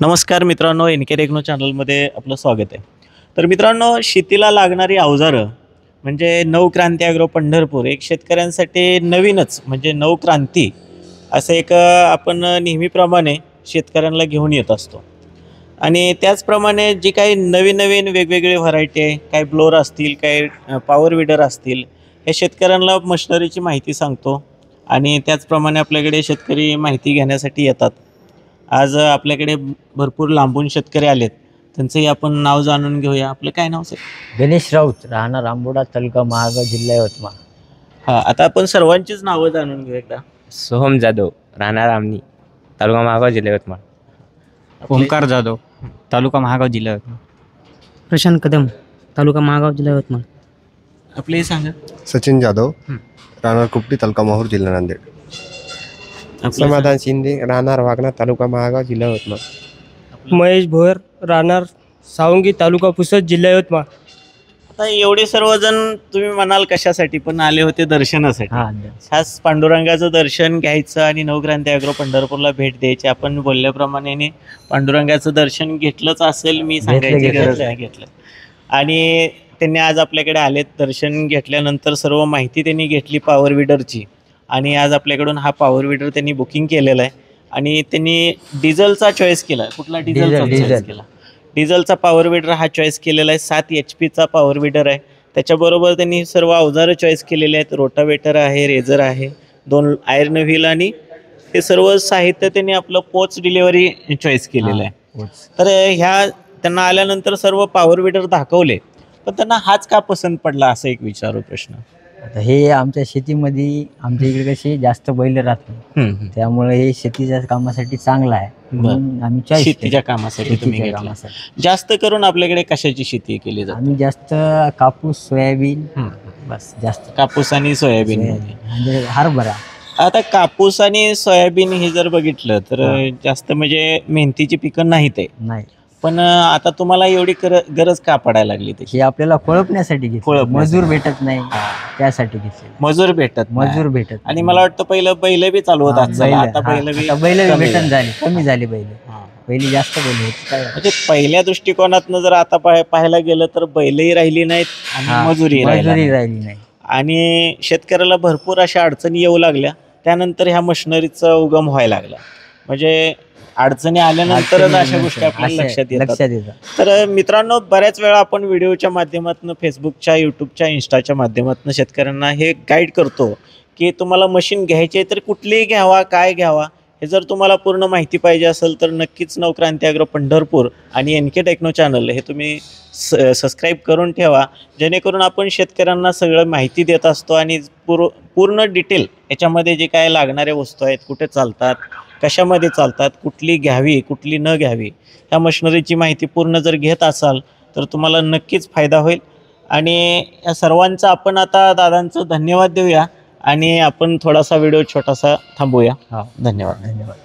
नमस्कार मित्रांनो, NK techno चॅनलमध्ये आपलं स्वागत आहे. तर मित्रांनो, शेतीला लागणारी अवजारं म्हणजे नवक्रांती ॲग्रो पंढरपूर एक शेतकऱ्यांसाठी नवीनच म्हणजे नवक्रांती असं एक आपण नेहमीप्रमाणे शेतकऱ्यांना घेऊन येत असतो. आणि त्याचप्रमाणे जी काही नवीन नवीन वेगवेगळी व्हरायटी आहे, काही ब्लोअर असतील, काही पॉवर विडर असतील, हे शेतकऱ्यांना मशिनरीची माहिती सांगतो. आणि त्याचप्रमाणे आपल्याकडे शेतकरी माहिती घेण्यासाठी येतात. आज आपल्याकडे भरपूर लांबून शेतकरी आलेत. त्यांचंही आपण नाव जाणून घेऊया. आपलं काय नाव सर? गणेश राऊत, राहणार आंबोडा, तालुका महागाव, जिल्हा यवतमाळ. हां, आता आपण सर्वांचीच नावं जाणून घेऊ एकदा. सोहम जाधव, राहणार आमनी, तालुका महागाव, जिल्हा यवतमाळ. ओंकार जाधव, तालुका महागाव, जिल्हा यवतमाळ. प्रशांत कदम, तालुका महागाव, जिल्हा यवतमाळ. आपलंही सांगा. सचिन जाधव, राहणार कुपटी, तालुका माहूर, जिल्हा नांदेड. आपलं समाधान शिंदे, राहणार वागणा, तालुका महागाव, जिल्हा यवतमाळ. महेश भोयर, राहणार सावंगी, तालुका पुसद, जिल्हा यवतमाळ. आता एवढे सर्वजण तुम्ही म्हणाल कशासाठी, पण आले होते दर्शनासाठी. हा, खास पांडुरंगाचं दर्शन घ्यायचं आणि नवक्रांती ॲग्रो पंढरपूरला भेट द्यायची. आपण बोलल्याप्रमाणे पांडुरंगाचं दर्शन घेतलंच असेल, मी सांगायची गरज नाही, घेतलं. आणि त्यांनी आज आपल्याकडे आलेत. दर्शन घेतल्यानंतर सर्व माहिती त्यांनी घेतली पॉवर विडरची. आणि आज आपल्याकडून हा पॉवर विडर त्यांनी बुकिंग केलेला आहे. आणि त्यांनी डिझेलचा चॉईस केला. कुठला डिझेलचा चॉईस केला? डिझेलचा पॉवर विडर हा चॉईस केलेला आहे. 7 HP पॉवर विडर आहे. त्याच्याबरोबर त्यांनी सर्व अवजारं चॉईस केलेले आहेत. रोटावेटर आहे, रेझर आहे, 2 आयर्न व्हील आणि हे सर्व साहित्य त्यांनी आपलं पोच डिलिव्हरी चॉईस केलेलं आहे. तर ह्या त्यांना आल्यानंतर सर्व पॉवर विडर दाखवले, पण त्यांना हाच का पसंत पडला असं एक विचारू प्रश्न. आता हे आमच्या शेतीमध्ये आमच्या इकडे कसे जास्त बैल राहतात, त्यामुळे हे शेतीच्या कामासाठी चांगलं आहे. म्हणून आम्ही चॉईस शेतीच्या कामासाठी तुम्ही घेतला. जास्त करून आपल्याकडे कशाची शेती केली जाते? आम्ही जास्त कापूस, सोयाबीन, बस जास्त कापूस आणि सोयाबीन. म्हणजे हरभरा. आता कापूस आणि सोयाबीन हे जर बघितलं तर जास्त म्हणजे मेहनतीची पिकं नाहीत आहे. नाही, पण आता तुम्हाला एवढी गरज का पडायला लागली त्याची? हे आपल्याला कोळपण्यासाठी घेतलं. मजूर भेटत नाही, त्यासाठी घेतले. मजूर भेटत मजूर आणि मला वाटतं पहिलं बैल बी चालवतात. आता बैल भेटन झाली, कमी झाली बैल. पहिली जास्त बैल होती. म्हणजे पहिल्या दृष्टिकोनातनं जर आता पाहायला गेलं तर बैलही राहिली नाहीत आणि मजुरी राहिली नाही. आणि शेतकऱ्याला भरपूर अशा अडचणी येऊ लागल्या. त्यानंतर ह्या मशिनरीचा उगम व्हायला लागला. म्हणजे अडचणी आल्यानंतरच अशा गोष्टी आपल्याला लक्षात येतात. तर मित्रांनो, बऱ्याच वेळा आपण व्हिडिओच्या माध्यमातून, फेसबुकच्या, यूट्यूबच्या, इन्स्टाच्या माध्यमातून शेतकऱ्यांना हे गाईड करतो की तुम्हाला मशीन घ्यायची आहे तर कुठलीही घ्यावा, काय घ्यावा. हे जर तुम्हाला पूर्ण माहिती पाहिजे असेल तर नक्कीच नवक्रांती ॲग्रो पंढरपूर आणि NK टेक्नो चॅनल हे तुम्ही सबस्क्राईब करून ठेवा, जेणेकरून आपण शेतकऱ्यांना सगळं माहिती देत असतो. आणि पूर्ण डिटेल याच्यामध्ये जे काय लागणाऱ्या वस्तू आहेत, कुठे चालतात, कशामध्ये चालतात, कुठली घ्यावी, कुठली न घ्यावी, ह्या मशिनरीची माहिती पूर्ण जर घेत असाल तर तुम्हाला नक्कीच फायदा होईल. आणि या सर्वांचा आपण आता दादांचं धन्यवाद देऊया आणि आपण थोडासा व्हिडिओ छोटासा थांबूया. धन्यवाद.